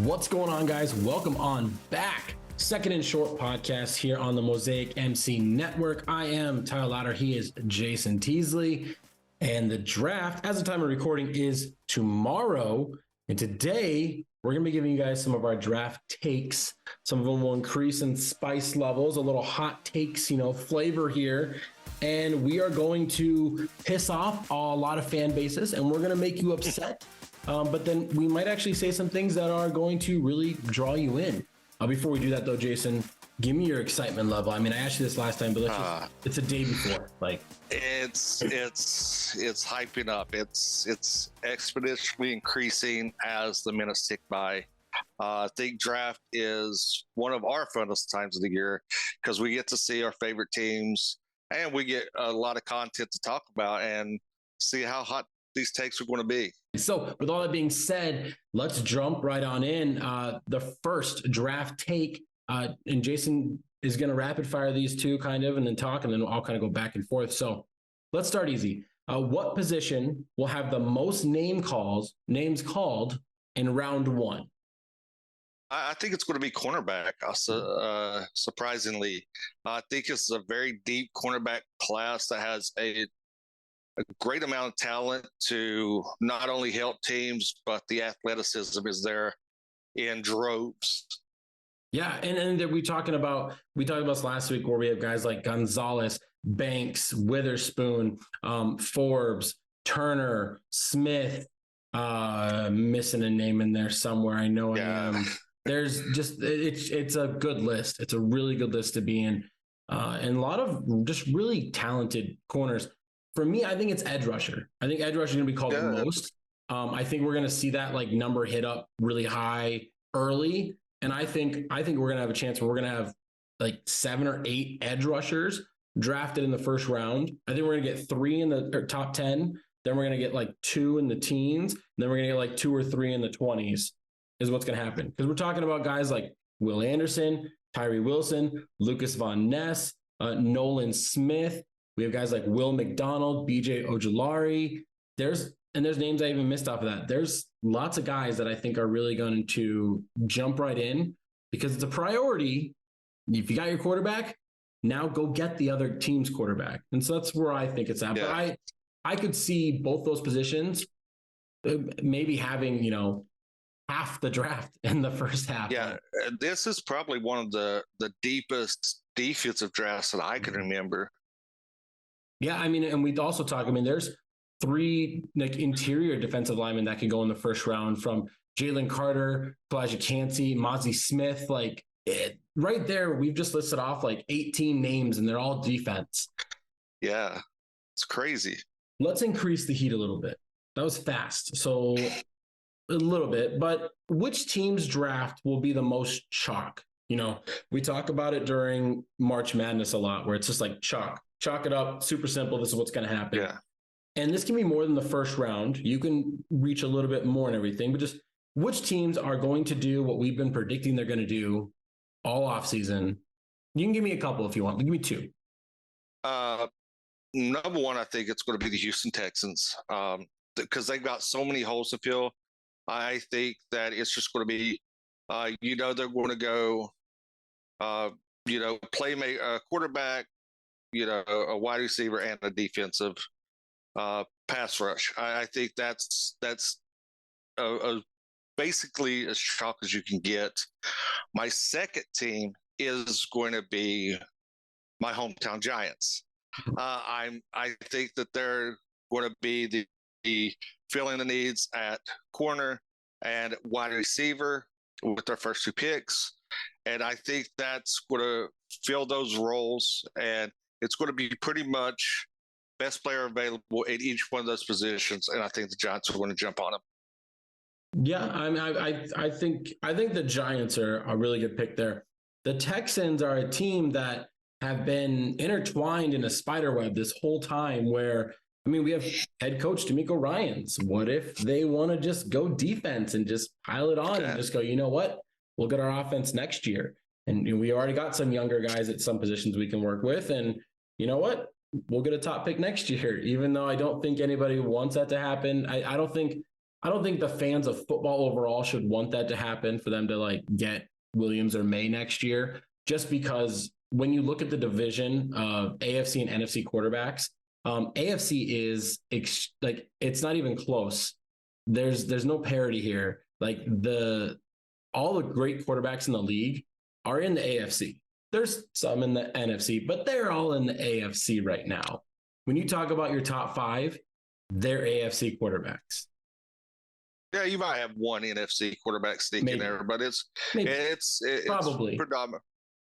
What's going on, guys? Welcome on back. Second and Short podcast here on the Mosaic MC Network. I am Tyler Lauder. He is Jason Teasley. And the draft, as the time of recording, is tomorrow. And today, we're going to be giving you guys some of our draft takes. Some of them will increase in spice levels, a little hot takes, flavor here. And we are going to piss off a lot of fan bases, and we're going to make you upset. But then we might actually say some things that are going to really draw you in. Before we do that, though, Jason, give me your excitement level. I mean, I asked you this last time, but it's a day before. It's hyping up. It's exponentially increasing as the minutes tick by. I think draft is one of our funnest times of the year because we get to see our favorite teams and we get a lot of content to talk about and see how hot these takes are going to be. So with all that being said, let's jump right on in. The first draft take, and Jason is going to rapid fire these two kind of, and then talk, and then I'll kind of go back and forth. So let's start easy. What position will have the most names called in round one? I think it's going to be cornerback. Surprisingly, I think it's a very deep cornerback class that has a great amount of talent to not only help teams, but the athleticism is there in droves. Yeah, and we talked about this last week where we have guys like Gonzalez, Banks, Witherspoon, Forbes, Turner, Smith, missing a name in there somewhere. I know I am. There's just it's a good list. It's a really good list to be in, and a lot of just really talented corners. For me, I think it's edge rusher. I think edge rusher is going to be called the most. I think we're going to see that number hit up really high early, and I think we're going to have a chance where we're going to have 7 or 8 edge rushers drafted in the first round. I think we're going to get 3 in the top 10. Then we're going to get 2 in the teens. And then we're going to get 2 or 3 in the 20s. Is what's going to happen, because we're talking about guys like Will Anderson, Tyree Wilson, Lucas Von Ness, Nolan Smith. We have guys like Will McDonald, BJ Ojulari. There's names I even missed off of that. There's lots of guys that I think are really going to jump right in because it's a priority. If you got your quarterback, now go get the other team's quarterback. And so that's where I think it's at. Yeah. But I could see both those positions maybe having, half the draft in the first half. Yeah, this is probably one of the deepest defensive drafts that I can remember. Yeah, I mean, and we'd also talk, there's 3 interior defensive linemen that can go in the first round, from Jalen Carter, Elijah Cansey, Mozzie Smith. Right there, we've just listed off 18 names, and they're all defense. Yeah, it's crazy. Let's increase the heat a little bit. That was fast. So a little bit, but which team's draft will be the most chalk? We talk about it during March Madness a lot, where it's just chalk it up, super simple. This is what's going to happen. Yeah. And this can be more than the first round. You can reach a little bit more and everything, but just which teams are going to do what we've been predicting they're going to do all off season? You can give me a couple if you want. Give me 2. Number one, I think it's going to be the Houston Texans, because they've got so many holes to fill. I think that it's just going to be, they're going to go, quarterback, a wide receiver, and a defensive pass rush. I think that's basically as chalk as you can get. My second team is going to be my hometown Giants. I think that they're going to be the filling the needs at corner and wide receiver with their first 2 picks. And I think that's going to fill those roles, and it's going to be pretty much best player available at each one of those positions. And I think the Giants are going to jump on them. Yeah, I think the Giants are a really good pick there. The Texans are a team that have been intertwined in a spider web this whole time, where we have head coach DeMeco Ryans. What if they want to just go defense and just pile it on and just go, you know what? We'll get our offense next year. And we already got some younger guys at some positions we can work with. And you know what? We'll get a top pick next year, even though I don't think anybody wants that to happen. I don't think I don't think the fans of football overall should want that to happen for them to like get Williams or May next year, just because when you look at the division of AFC and NFC quarterbacks, AFC is like, it's not even close. There's no parity here. Like all the great quarterbacks in the league are in the AFC. There's some in the NFC, but they're all in the AFC right now. When you talk about your top five, they're AFC quarterbacks. Yeah, you might have one NFC quarterback sneaking there, but it's probably predominant.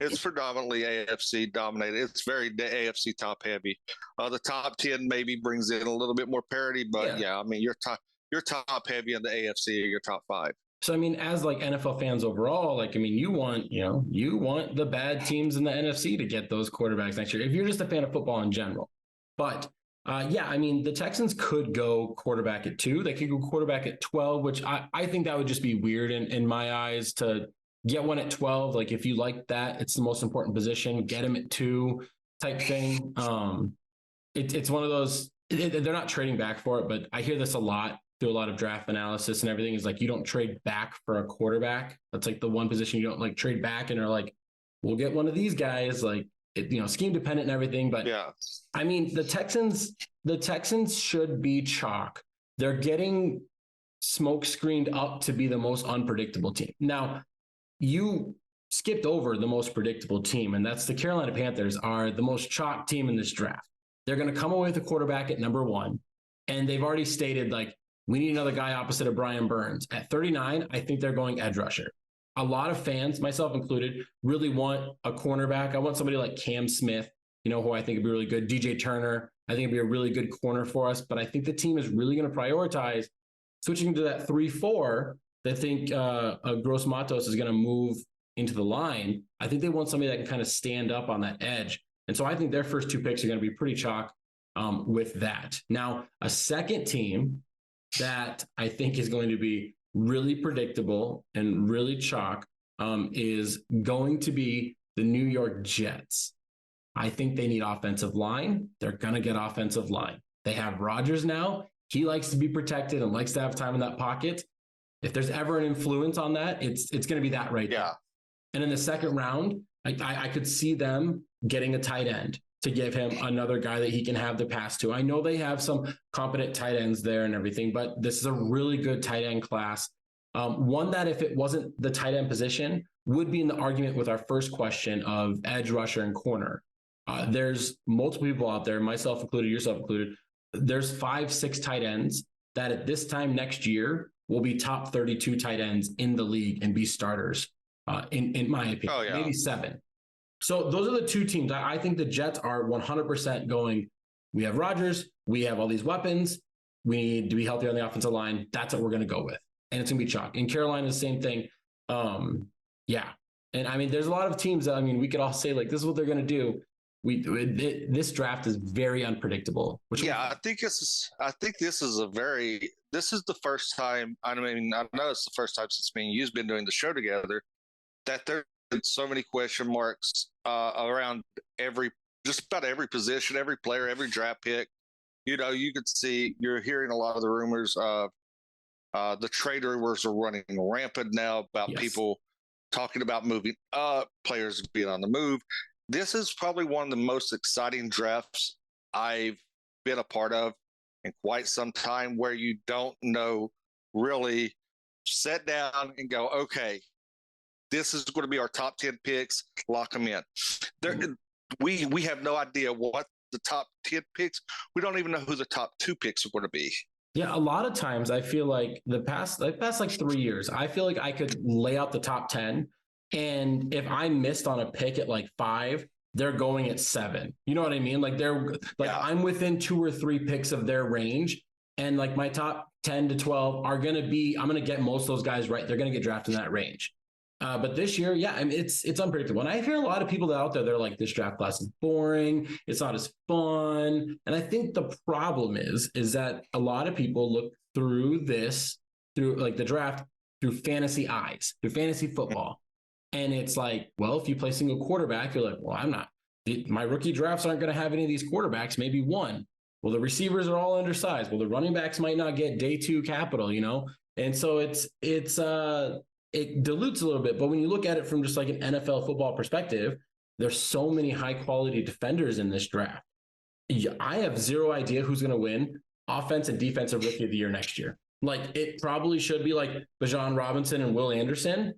It's predominantly AFC dominated. It's very AFC top heavy. The top 10 maybe brings in a little bit more parity, but yeah, I mean you're top heavy in the AFC or your top five. So I mean, as like NFL fans overall, like I mean, you want the bad teams in the NFC to get those quarterbacks next year. If you're just a fan of football in general, but yeah, I mean, the Texans could go quarterback at 2. They could go quarterback at 12, which I think that would just be weird in my eyes to get one at 12. Like if you like that, it's the most important position. Get him at 2 type thing. It's one of those. They're not trading back for it, but I hear this a lot through a lot of draft analysis and everything. Is like you don't trade back for a quarterback. That's like the one position you don't like trade back and are like, we'll get one of these guys. Like scheme dependent and everything. But yeah, I mean, the Texans should be chalk. They're getting smoke screened up to be the most unpredictable team. Now, you skipped over the most predictable team, and that's the Carolina Panthers are the most chalk team in this draft. They're going to come away with a quarterback at number 1, and they've already stated, like, we need another guy opposite of Brian Burns. At 39, I think they're going edge rusher. A lot of fans, myself included, really want a cornerback. I want somebody like Cam Smith, who I think would be really good. DJ Turner, I think would be a really good corner for us. But I think the team is really going to prioritize switching to that 3-4. They think Gross Matos is going to move into the line. I think they want somebody that can kind of stand up on that edge. And so I think their first 2 picks are going to be pretty chalk with that. Now, a second team that I think is going to be really predictable and really chalk is going to be the New York Jets. I think they need offensive line. They're going to get offensive line. They have Rodgers now. He likes to be protected and likes to have time in that pocket. If there's ever an influence on that, it's going to be that right there. And in the second round, I could see them getting a tight end to give him another guy that he can have the pass to. I know they have some competent tight ends there and everything, but this is a really good tight end class. One that if it wasn't the tight end position would be in the argument with our first question of edge rusher and corner. There's multiple people out there, myself included, yourself included. There's 5-6 tight ends that at this time next year will be top 32 tight ends in the league and be starters, in my opinion, maybe 7. So those are the 2 teams. I think the Jets are 100% going, we have Rodgers, we have all these weapons, we need to be healthy on the offensive line. That's what we're going to go with. And it's going to be chalk. In Carolina, the same thing. Yeah. And I mean, there's a lot of teams that, I mean, we could all say like, this is what they're going to do. This draft is very unpredictable. I think this is the first time. I mean, I know it's the first time since me and you've been doing the show together that there's so many question marks around just about every position, every player, every draft pick. You could see, you're hearing a lot of the rumors of the trade rumors are running rampant now about people talking about moving up, players being on the move. This is probably one of the most exciting drafts I've been a part of in quite some time, where you don't know, really sit down and go, okay, this is going to be our top 10 picks, lock them in. We have no idea what the top 10 picks. We don't even know who the top 2 picks are going to be. Yeah, a lot of times I feel like the past like 3 years, I feel like I could lay out the top 10. And if I missed on a pick at like 5, they're going at 7. You know what I mean? Like I'm within 2 or 3 picks of their range. And like my top 10 to 12 are going to be, I'm going to get most of those guys right. They're going to get drafted in that range. But this year, I mean, it's unpredictable. And I hear a lot of people out there, they're like, this draft class is boring. It's not as fun. And I think the problem is that a lot of people look through like the draft through fantasy eyes, through fantasy football. And it's like, well, if you play single quarterback, you're like, well, my rookie drafts aren't going to have any of these quarterbacks, maybe one. Well, the receivers are all undersized. Well, the running backs might not get day two capital, and so it dilutes a little bit. But when you look at it from just like an NFL football perspective, there's so many high quality defenders in this draft. I have zero idea who's going to win offense and defensive rookie of the year next year. Like it probably should be like Bijan Robinson and Will Anderson.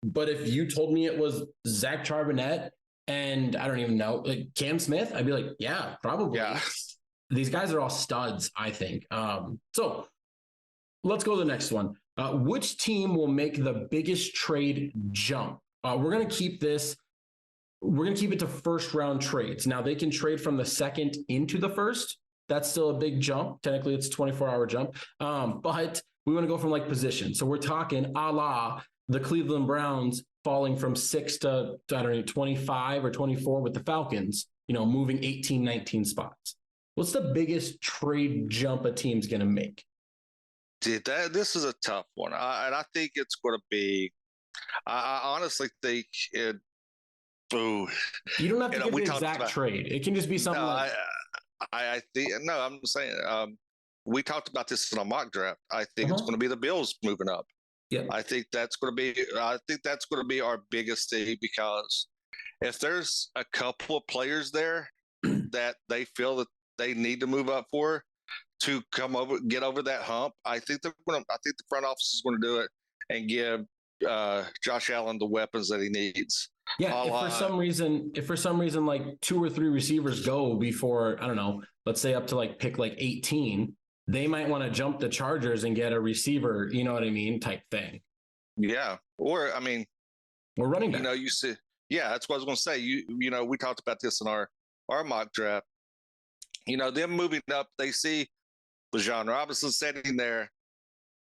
But if you told me it was Zach Charbonnet and I don't even know, like Cam Smith, I'd be like, yeah, probably. Yeah. These guys are all studs, I think. So let's go to the next one. Which team will make the biggest trade jump? We're going to keep this. We're going to keep it to first round trades. Now they can trade from the second into the first. That's still a big jump. Technically, it's a 24-hour jump. But we want to go from like position. So we're talking a la the Cleveland Browns falling from 6 to, I don't know, 25 or 24 with the Falcons, moving 18, 19 spots. What's the biggest trade jump a team's going to make? Dude, this is a tough one. And I think it's going to be, I honestly think it, you don't have to give the exact trade. It can just be something like. I think, no, I'm saying, we talked about this in a mock draft. I think it's going to be the Bills moving up. Yeah, I think that's going to be our biggest thing, because if there's a couple of players there that they feel that they need to move up for to get over that hump, I think the front office is going to do it and give Josh Allen the weapons that he needs. Yeah, if for some reason like 2 or 3 receivers go before, I don't know, let's say up to like pick like 18, they might want to jump the Chargers and get a receiver, you know what I mean, type thing. Yeah. Or, I mean, we're running back. You see, yeah, that's what I was going to say. We talked about this in our mock draft. Them moving up, they see Bijan Robinson sitting there.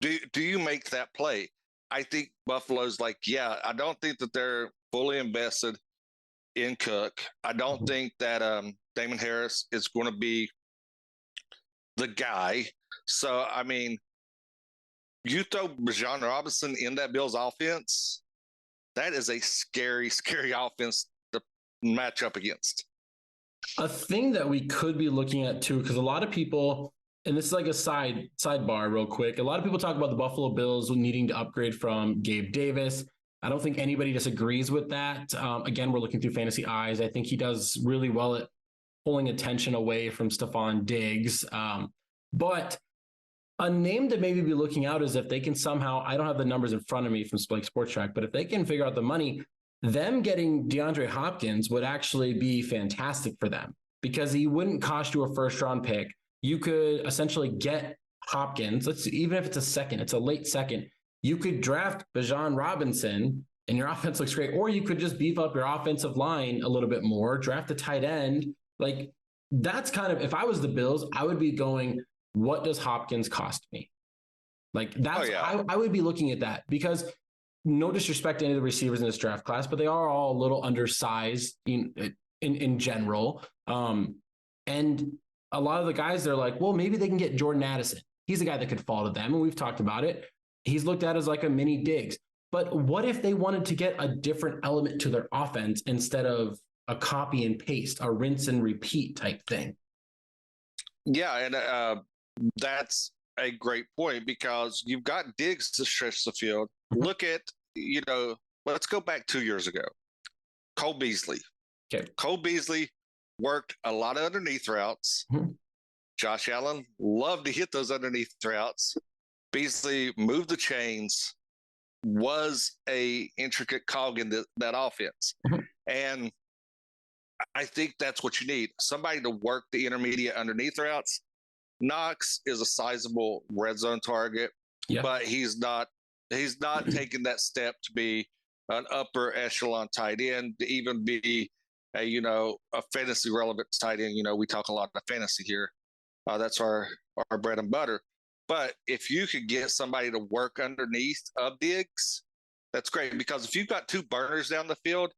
Do you make that play? I think Buffalo's like, yeah, I don't think that they're fully invested in Cook. I don't think that Damon Harris is going to be the guy. So, I mean, you throw Bijan Robinson in that Bills offense, that is a scary, scary offense to match up against. A thing that we could be looking at too, because a lot of people, and this is like a sidebar real quick, a lot of people talk about the Buffalo Bills needing to upgrade from Gabe Davis. I don't think anybody disagrees with that. Again, we're looking through fantasy eyes. I think he does really well at pulling attention away from Stephon Diggs. But a name to maybe be looking out is if they can somehow, I don't have the numbers in front of me from Spike Sports Track, but if they can figure out the money, them getting DeAndre Hopkins would actually be fantastic for them, because he wouldn't cost you a first round pick. You could essentially get Hopkins. Even if it's a second, it's a late second. You could draft Bijan Robinson and your offense looks great. Or you could just beef up your offensive line a little bit more, draft a tight end. Like that's kind of, if I was the Bills, I would be going, what does Hopkins cost me? Like that's, I would be looking at that, because no disrespect to any of the receivers in this draft class, but they are all a little undersized in general. And a lot of the guys, they're like, well, maybe they can get Jordan Addison. He's a guy that could fall to them. And we've talked about it. He's looked at as like a mini Diggs. But what if they wanted to get a different element to their offense instead of a copy and paste, a rinse and repeat type thing? Yeah. And that's a great point, because you've got Diggs to stretch the field. Look at, let's go back 2 years ago. Cole Beasley. Okay. Cole Beasley worked a lot of underneath routes. Mm-hmm. Josh Allen loved to hit those underneath routes. Beasley moved the chains, was a intricate cog in that offense. Mm-hmm. And I think that's what you need. Somebody to work the intermediate underneath routes. Knox is a sizable red zone target, but he's not taking that step to be an upper echelon tight end, to even be a fantasy relevant tight end. We talk a lot about fantasy here. That's our bread and butter. But if you could get somebody to work underneath of Diggs, that's great, because if you've got 2 burners down the field,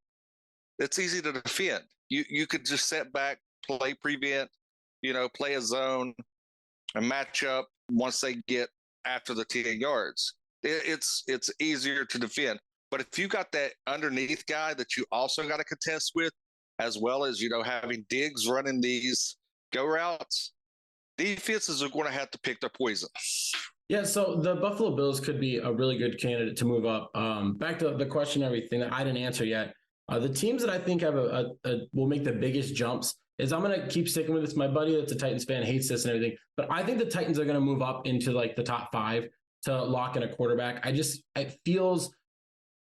it's easy to defend. You could just set back, play prevent, play a zone and match up once they get after the 10 yards. It's easier to defend. But if you got that underneath guy that you also got to contest with, as well as, having Diggs running these go routes, defenses are going to have to pick their poison. Yeah, so the Buffalo Bills could be a really good candidate to move up. Back to the question, everything that I didn't answer yet. The teams that I think have will make the biggest jumps is I'm going to keep sticking with this. My buddy that's a Titans fan hates this and everything, but I think the Titans are going to move up into like the top 5 to lock in a quarterback. It feels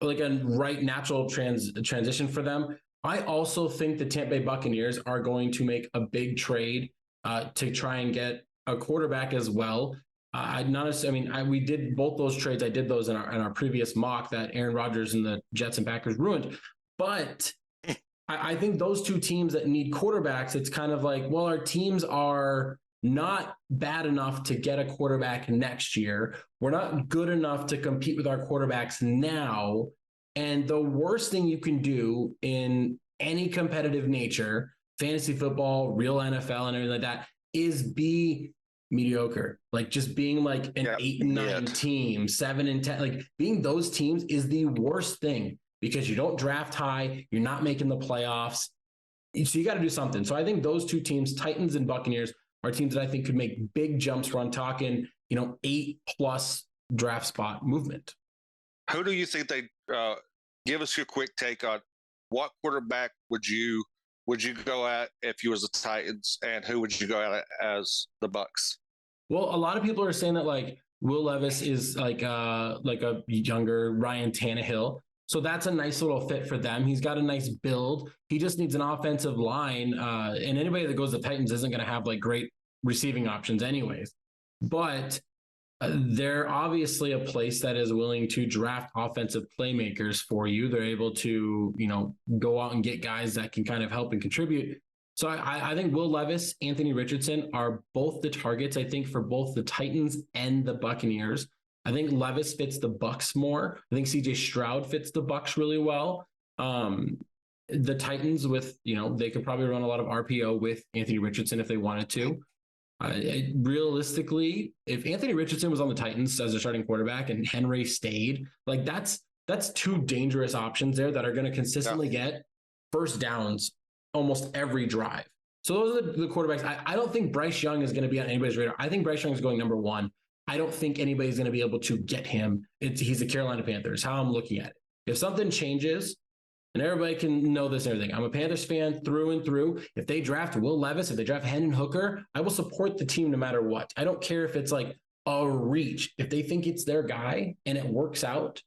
like a right natural transition for them. I also think the Tampa Bay Buccaneers are going to make a big trade to try and get a quarterback as well. We did both those trades. I did those in our previous mock that Aaron Rodgers and the Jets and Packers ruined. But I think those two teams that need quarterbacks, it's kind of like, well, our teams are not bad enough to get a quarterback next year. We're not good enough to compete with our quarterbacks now. And the worst thing you can do in any competitive nature, fantasy football, real NFL, and everything like that, is be mediocre. Like just being like an 8 and 9 team, 7 and 10, like being those teams is the worst thing because you don't draft high, you're not making the playoffs. So you got to do something. So I think those two teams, Titans and Buccaneers, are teams that I think could make big jumps where I'm talking, 8+ draft spot movement. Who do you think they give us your quick take on what quarterback would you go at if you was the Titans, and who would you go at as the Bucks? Well, a lot of people are saying that like Will Levis is like a younger Ryan Tannehill. So that's a nice little fit for them. He's got a nice build. He just needs an offensive line. And anybody that goes to Titans isn't going to have like great receiving options anyways. But they're obviously a place that is willing to draft offensive playmakers for you. They're able to, go out and get guys that can kind of help and contribute. So I think Will Levis, Anthony Richardson are both the targets, I think, for both the Titans and the Buccaneers. I think Levis fits the Bucks more. I think CJ Stroud fits the Bucks really well. The Titans with, they could probably run a lot of RPO with Anthony Richardson if they wanted to. Realistically, if Anthony Richardson was on the Titans as a starting quarterback and Henry stayed, like that's 2 dangerous options there that are going to consistently get first downs almost every drive. So those are the quarterbacks. I don't think Bryce Young is going to be on anybody's radar. I think Bryce Young is going number 1. I don't think anybody's going to be able to get him. He's the Carolina Panthers, how I'm looking at it. If something changes, and everybody can know this and everything, I'm a Panthers fan through and through. If they draft Will Levis, if they draft Hendon Hooker, I will support the team no matter what. I don't care if it's like a reach. If they think it's their guy and it works out.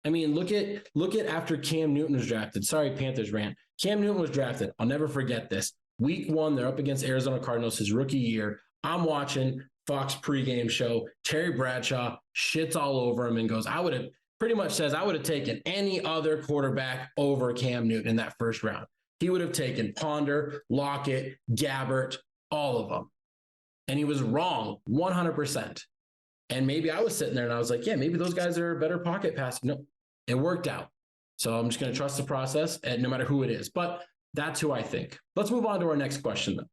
I mean, look at after Cam Newton was drafted. Sorry, Panthers rant. Cam Newton was drafted. I'll never forget this. Week 1, they're up against Arizona Cardinals, his rookie year. I'm watching Fox pregame show. Terry Bradshaw shits all over him and goes, I would have taken any other quarterback over Cam Newton in that first round. He would have taken Ponder, Lockett, Gabbert, all of them. And he was wrong 100%. And maybe I was sitting there and I was like, yeah, maybe those guys are a better pocket pass. No, it worked out. So I'm just going to trust the process and no matter who it is. But that's who I think. Let's move on to our next question, though.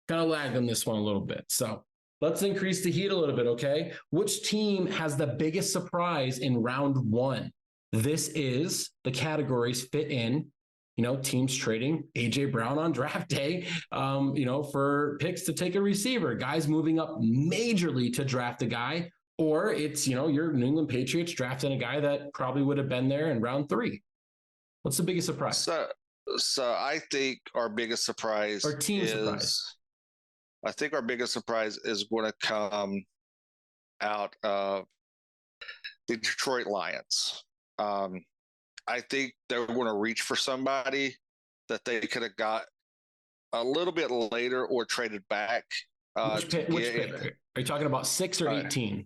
Kind of lagged on this one a little bit. So let's increase the heat a little bit, okay? Which team has the biggest surprise in round 1? This is the categories fit in, teams trading A.J. Brown on draft day, for picks to take a receiver, guys moving up majorly to draft a guy, or it's, your New England Patriots drafting a guy that probably would have been there in round 3. What's the biggest surprise? So I think our biggest surprise surprise. I think our biggest surprise is going to come out of the Detroit Lions. I think they're going to reach for somebody that they could have got a little bit later or traded back. Which pick? Are you talking about 6 or 18?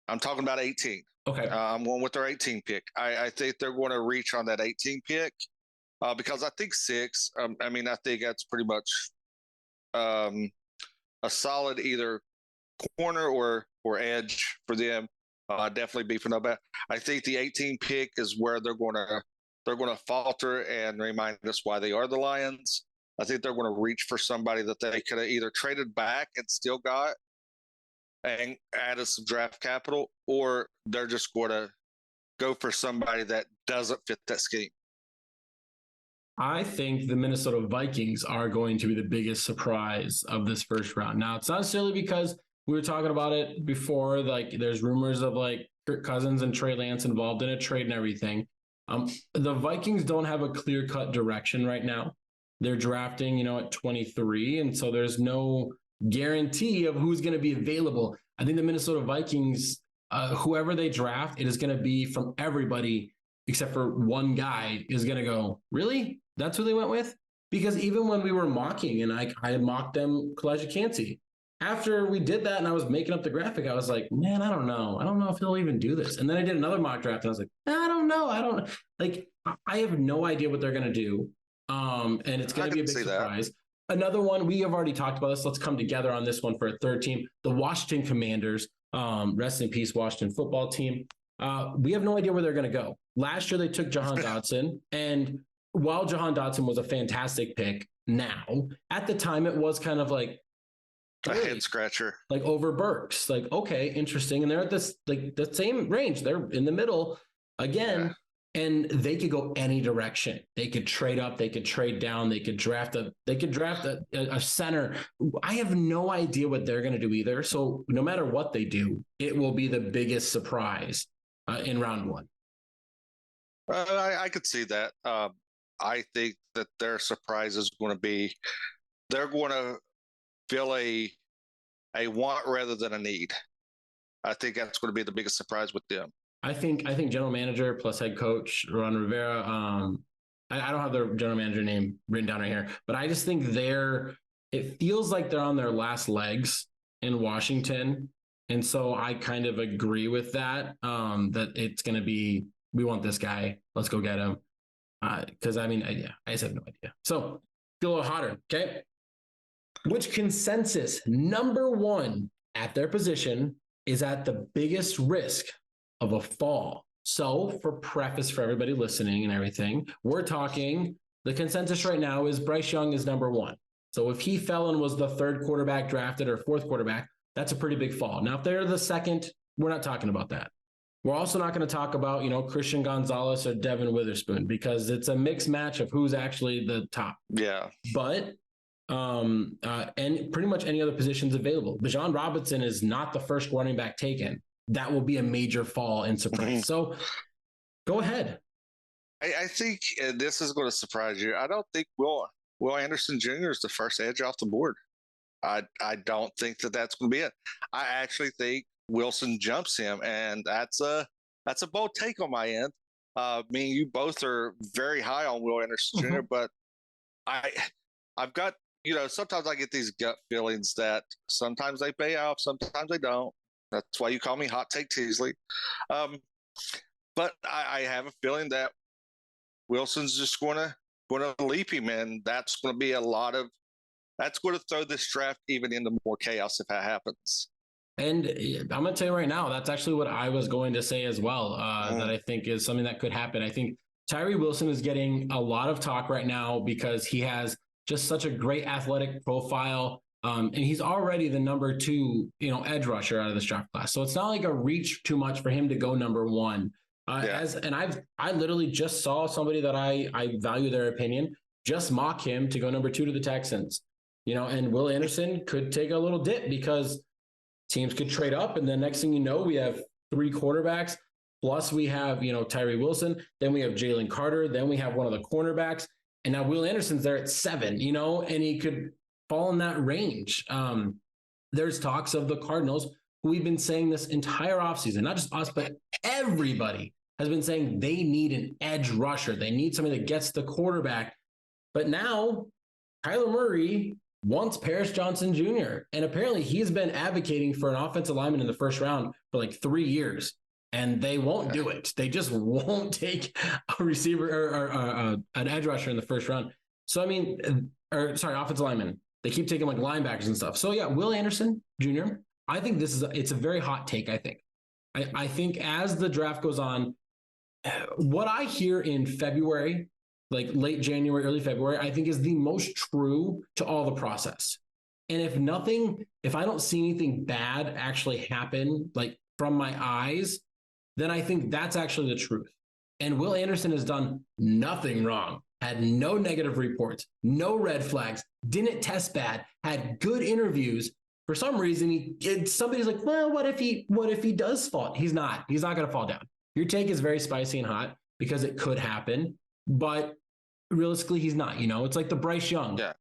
I'm talking about 18. Okay. I'm going with their 18 pick. I think they're going to reach on that 18 pick because I think 6. I think that's pretty much a solid either corner or edge for them. Definitely beefing up at. I think the 18 pick is where they're going to falter and remind us why they are the Lions. I think they're going to reach for somebody that they could have either traded back and still got and added some draft capital, or they're just going to go for somebody that doesn't fit that scheme. I think the Minnesota Vikings are going to be the biggest surprise of this first round. Now, it's not necessarily because we were talking about it before, like there's rumors of like Kirk Cousins and Trey Lance involved in a trade and everything. The Vikings don't have a clear-cut direction right now. They're drafting, at 23, and so there's no guarantee of who's going to be available. I think the Minnesota Vikings, whoever they draft, it is going to be from everybody except for one guy is going to go, really? That's who they went with? Because even when we were mocking, and I mocked them, Kalijah Kancey, after we did that and I was making up the graphic, I was like, man, I don't know. I don't know if he'll even do this. And then I did another mock draft and I was like, I don't know. I have no idea what they're going to do. And it's going to be a big surprise. Another one, we have already talked about this. Let's come together on this one for a third team. The Washington Commanders, rest in peace, Washington football team. We have no idea where they're going to go. Last year, they took Jahan Dotson. And while Jahan Dotson was a fantastic pick, now, at the time, it was kind of like a head scratcher, like over Burks. Like, okay, interesting. And they're at this, like the same range. They're in the middle again. Yeah. And they could go any direction. They could trade up. They could trade down. They could draft a center. I have no idea what they're going to do either. So no matter what they do, it will be the biggest surprise in round one. I could see that. I think that their surprise is going to be they're going to fill a want rather than a need. I think that's going to be the biggest surprise with them. I think general manager plus head coach Ron Rivera. I don't have their general manager name written down right here, but I just think it feels like they're on their last legs in Washington. And so I kind of agree with that, that it's going to be, we want this guy. Let's go get him. Cause I just have no idea. So get a little hotter. Okay. Which consensus number one at their position is at the biggest risk of a fall? So for preface for everybody listening and everything, we're talking, the consensus right now is Bryce Young is number one. So if he fell and was the third quarterback drafted or fourth quarterback, that's a pretty big fall. Now, if they're the second, we're not talking about that. We're also not going to talk about, Christian Gonzalez or Devin Witherspoon, because it's a mixed match of who's actually the top. Yeah. But and pretty much any other positions available. Bijan Robinson is not the first running back taken. That will be a major fall in surprise. Mm-hmm. So go ahead. I think this is going to surprise you. I don't think Will Anderson Jr. is the first edge off the board. I don't think that's going to be it. I actually think Wilson jumps him, and that's a bold take on my end. Me and you both are very high on Will Anderson Jr., mm-hmm. but I've got, sometimes I get these gut feelings that sometimes they pay off, sometimes they don't. That's why you call me Hot Take Teasley. But I have a feeling that Wilson's just going to leap him, and that's going to be that's going to throw this draft even into more chaos if that happens. And I'm going to tell you right now, that's actually what I was going to say as well, that I think is something that could happen. I think Tyree Wilson is getting a lot of talk right now because he has just such a great athletic profile. And he's already the number 2, edge rusher out of this draft class. So it's not like a reach too much for him to go number 1. I literally just saw somebody that I value their opinion, just mock him to go number 2 to the Texans, and Will Anderson could take a little dip because teams could trade up. And then next thing you know, we have 3 quarterbacks, plus we have, Tyree Wilson, then we have Jalen Carter, then we have one of the cornerbacks. And now Will Anderson's there at 7, and he could fall in that range. There's talks of the Cardinals, who we've been saying this entire offseason, not just us, but everybody has been saying they need an edge rusher. They need somebody that gets the quarterback. But now Kyler Murray wants Paris Johnson Jr. And apparently he's been advocating for an offensive lineman in the first round for like 3 years. And they won't do it. They just won't take a receiver or an edge rusher in the first round. So, offensive lineman. They keep taking like linebackers and stuff. So yeah, Will Anderson Jr. I think it's a very hot take. I think as the draft goes on, what I hear in February, like late January, early February, I think is the most true to all the process. And if I don't see anything bad actually happen, like from my eyes, then I think that's actually the truth. And Will Anderson has done nothing wrong had no negative reports, no red flags, didn't test bad, had good interviews. For some reason, somebody's like, well, what if he does fall? He's not going to fall down. Your take is very spicy and hot because it could happen, but realistically, he's not. It's like the Bryce Young. Yeah.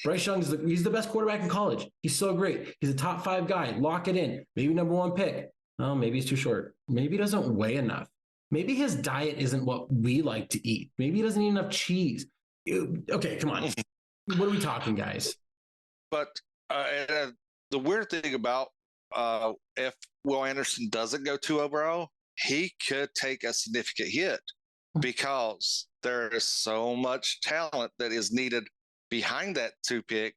Bryce Young he's the best quarterback in college. He's so great. He's a top 5 guy. Lock it in. Maybe number 1 pick. Oh, maybe he's too short. Maybe he doesn't weigh enough. Maybe his diet isn't what we like to eat. Maybe he doesn't eat enough cheese. Okay, come on. What are we talking, guys? But the weird thing about if Will Anderson doesn't go 2 overall, he could take a significant hit because there is so much talent that is needed behind that 2 pick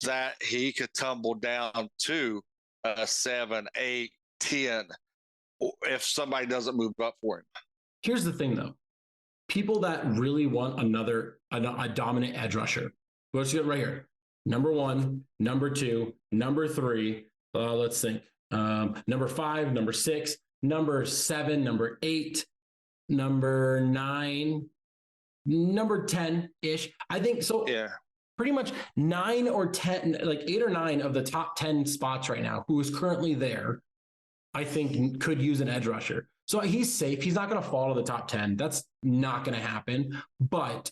that he could tumble down to a 7, 8, 10 if somebody doesn't move up for him. Here's the thing, though. People that really want a dominant edge rusher. Let's get right here. Number 1, number 2, number 3. Let's think. Number 5, number 6, number 7, number 8, number 9, number 10-ish. I think so. Yeah. Pretty much 9 or 10, like 8 or 9 of the top 10 spots right now, who is currently there, I think could use an edge rusher. So he's safe. He's not going to fall to the top 10. That's not going to happen. But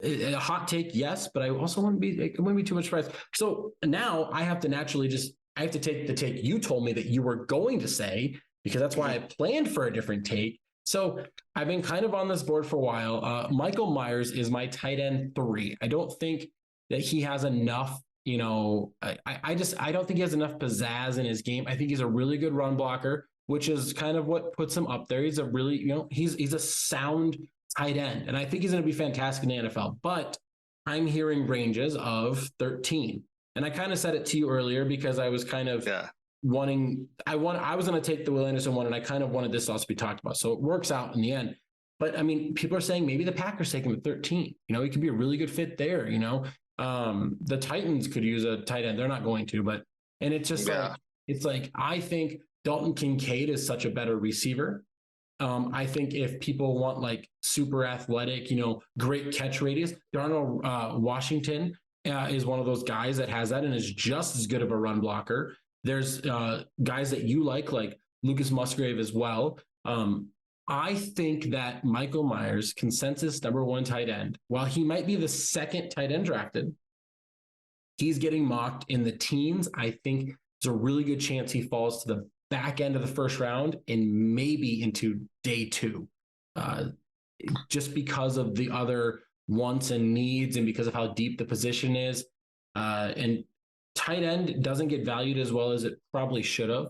a hot take, yes. But I also wouldn't be too much surprised. So now I have to take the take you told me that you were going to say, because that's why I planned for a different take. So I've been kind of on this board for a while. Michael Myers is my tight end 3. I don't think that he has enough. I don't think he has enough pizzazz in his game. I think he's a really good run blocker, which is kind of what puts him up there. He's a really, he's a sound tight end, and I think he's going to be fantastic in the NFL. But I'm hearing ranges of 13, and I kind of said it to you earlier because I was kind of wanting. I was going to take the Will Anderson one, and I kind of wanted this also to be talked about. So it works out in the end. But I mean, people are saying maybe the Packers take him at 13. He could be a really good fit there. The Titans could use a tight end. They're not going to, and it's just like I think Dalton Kincaid is such a better receiver. I think if people want like super athletic, great catch radius, Darnell Washington is one of those guys that has that and is just as good of a run blocker. There's guys that you like Lucas Musgrave as well. I think that Michael Myers, consensus number 1 tight end, while he might be the 2nd tight end drafted, he's getting mocked in the teens. I think there's a really good chance he falls to the back end of the 1st round and maybe into day 2, just because of the other wants and needs and because of how deep the position is. And tight end doesn't get valued as well as it probably should have.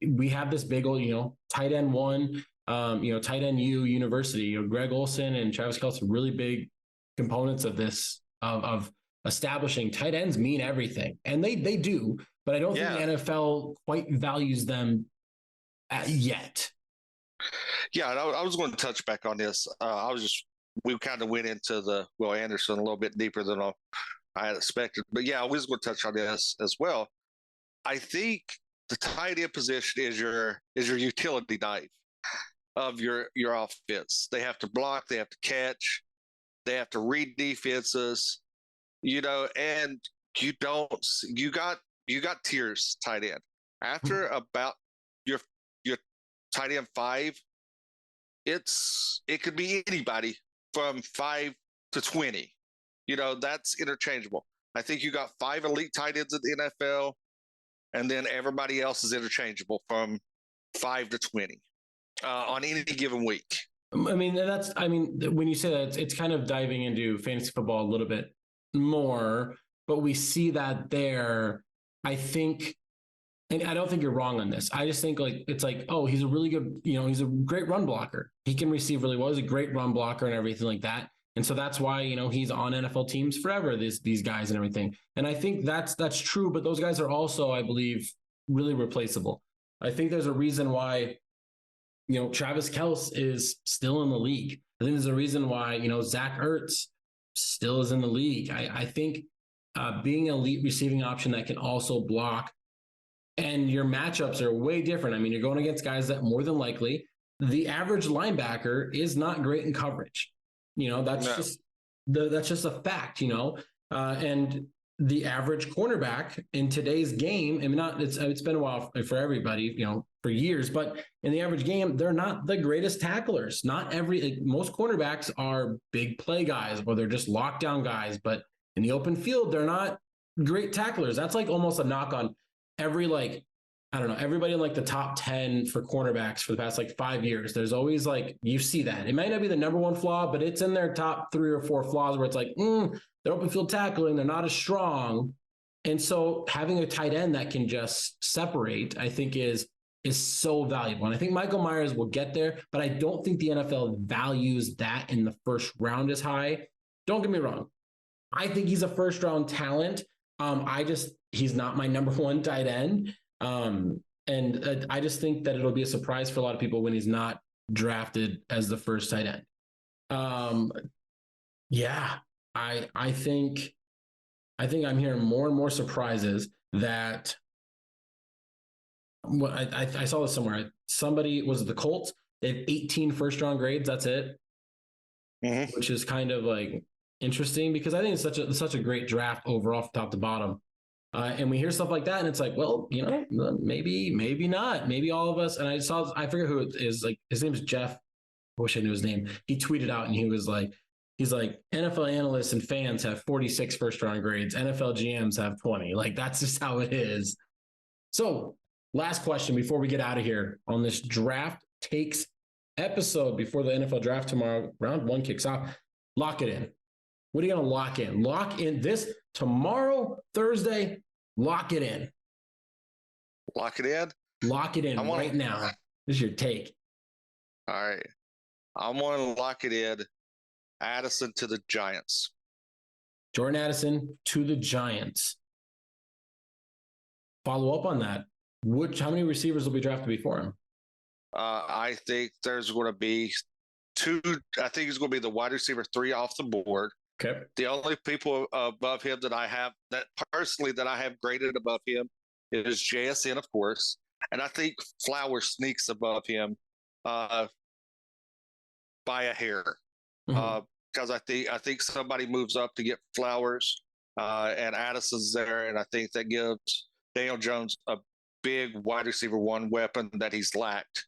We have this big old, tight end 1, tight end university. Greg Olsen and Travis Kelce, really big components of this, of establishing tight ends mean everything. And they do, but I don't think the NFL quite values them yet. Yeah, I was going to touch back on this. We kind of went into the Will Anderson a little bit deeper than I had expected. But yeah, I was going to touch on this as well. I think the tight end position is your utility knife of your offense. They have to block, they have to catch, they have to read defenses, and you got tiers tight end. After about your tight end 5, it could be anybody from 5 to 20. That's interchangeable. I think you got 5 elite tight ends in the NFL, and then everybody else is interchangeable from 5 to 20 on any given week. I mean, when you say that, it's kind of diving into fantasy football a little bit more, but we see that there. I think, and I don't think you're wrong on this. I just think it's like, oh, he's a really good, he's a great run blocker. He can receive really well. He's a great run blocker and everything like that. And so that's why, he's on NFL teams forever, these guys and everything. And I think that's true, but those guys are also, I believe, really replaceable. I think there's a reason why, Travis Kelce is still in the league. I think there's a reason why, Zach Ertz still is in the league. I think being an elite receiving option that can also block, and your matchups are way different. I mean, you're going against guys that more than likely, the average linebacker is not great in coverage. That's No. that's just a fact, and the average cornerback in today's game, I mean, it's been a while for everybody, for years, but in the average game, they're not the greatest tacklers. Not most cornerbacks are big play guys, or they're just lockdown guys, but in the open field, they're not great tacklers. That's like almost a knock on every, I don't know, everybody in like the top 10 for cornerbacks for the past 5 years. There's always you see that. It might not be the number one flaw, but it's in their top 3 or 4 flaws where it's they're open field tackling, they're not as strong. And so having a tight end that can just separate, I think is so valuable. And I think Michael Myers will get there, but I don't think the NFL values that in the first round as high. Don't get me wrong. I think he's a first round talent. He's not my number one tight end. And I just think that it'll be a surprise for a lot of people when he's not drafted as the first tight end. I think I'm hearing more and more surprises that I saw this somewhere. Somebody was it the Colts? They have 18 first round grades. That's it. Mm-hmm. Which is kind of interesting because I think it's such a great draft overall from top to bottom. And we hear stuff like that, and it's well, maybe not. Maybe all of us. And I forget who it is. His name is Jeff. I wish I knew his name. He tweeted out, and he was he's NFL analysts and fans have 46 first round grades. NFL GMs have 20. That's just how it is. So, last question before we get out of here on this draft takes episode before the NFL draft tomorrow. Round 1 kicks off. Lock it in. What are you going to lock in? Lock in this tomorrow, Thursday. Lock it in. Lock it in? Lock it in right now. This is your take. All right. I'm going to lock it in. Addison to the Giants. Jordan Addison to the Giants. Follow up on that. How many receivers will be drafted before him? I think there's going to be 2. I think he's going to be the wide receiver 3 off the board. Okay. The only people above him that I have graded above him is JSN, of course, and I think Flowers sneaks above him by a hair because I think somebody moves up to get Flowers and Addison's there, and I think that gives Daniel Jones a big wide receiver 1 weapon that he's lacked.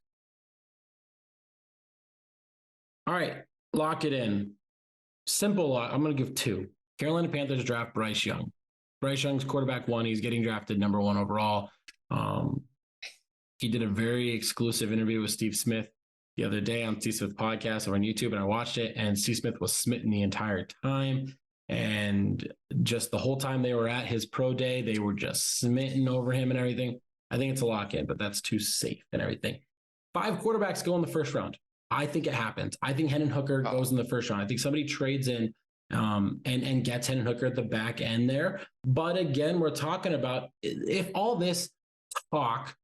All right, lock it in. Simple lock. I'm going to give 2. Carolina Panthers draft Bryce Young. Bryce Young's quarterback 1. He's getting drafted number 1 overall. He did a very exclusive interview with Steve Smith the other day on Steve Smith podcast or on YouTube, and I watched it, and Steve Smith was smitten the entire time. And just the whole time they were at his pro day, they were just smitten over him and everything. I think it's a lock in, but that's too safe and everything. 5 quarterbacks go in the first round. I think it happens. I think Hendon Hooker goes in the first round. I think somebody trades in and gets Hendon Hooker at the back end there. But again, we're talking about if all this talk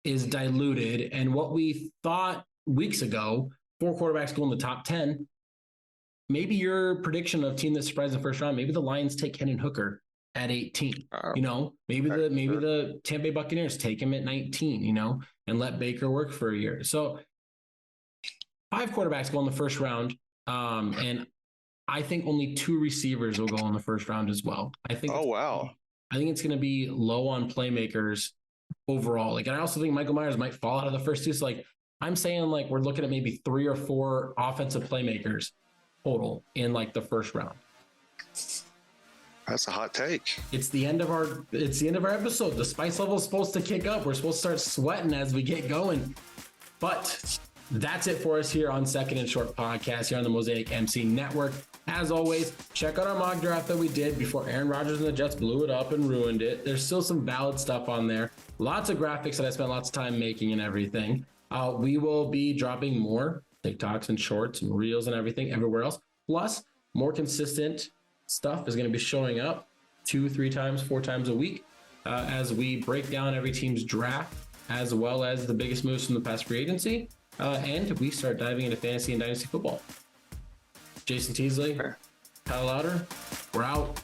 is diluted and what we thought weeks ago, 4 quarterbacks go in the top 10, maybe your prediction of team that surprised in the first round, maybe the Lions take Hendon Hooker at 18, maybe the Tampa Bay Buccaneers take him at 19, and let Baker work for a year. So 5 quarterbacks go in the first round. And I think only 2 receivers will go in the first round as well. I think it's going to be low on playmakers overall. And I also think Michael Myers might fall out of the first 2. So I'm saying we're looking at maybe 3 or 4 offensive playmakers total in the first round. That's a hot take. It's the end of our episode. The spice level is supposed to kick up. We're supposed to start sweating as we get going. But that's it for us here on Second and Short Podcast here on the Mosaic MC Network. As always, check out our mock draft that we did before Aaron Rodgers and the Jets blew it up and ruined it. There's still some valid stuff on there. Lots of graphics that I spent lots of time making and everything. We will be dropping more TikToks and shorts and reels and everything everywhere else. Plus, more consistent stuff is going to be showing up 2, 3 times, 4 times a week as we break down every team's draft, as well as the biggest moves from the past free agency. And we start diving into fantasy and dynasty football. Jason Teasley, Kyle Louder, we're out.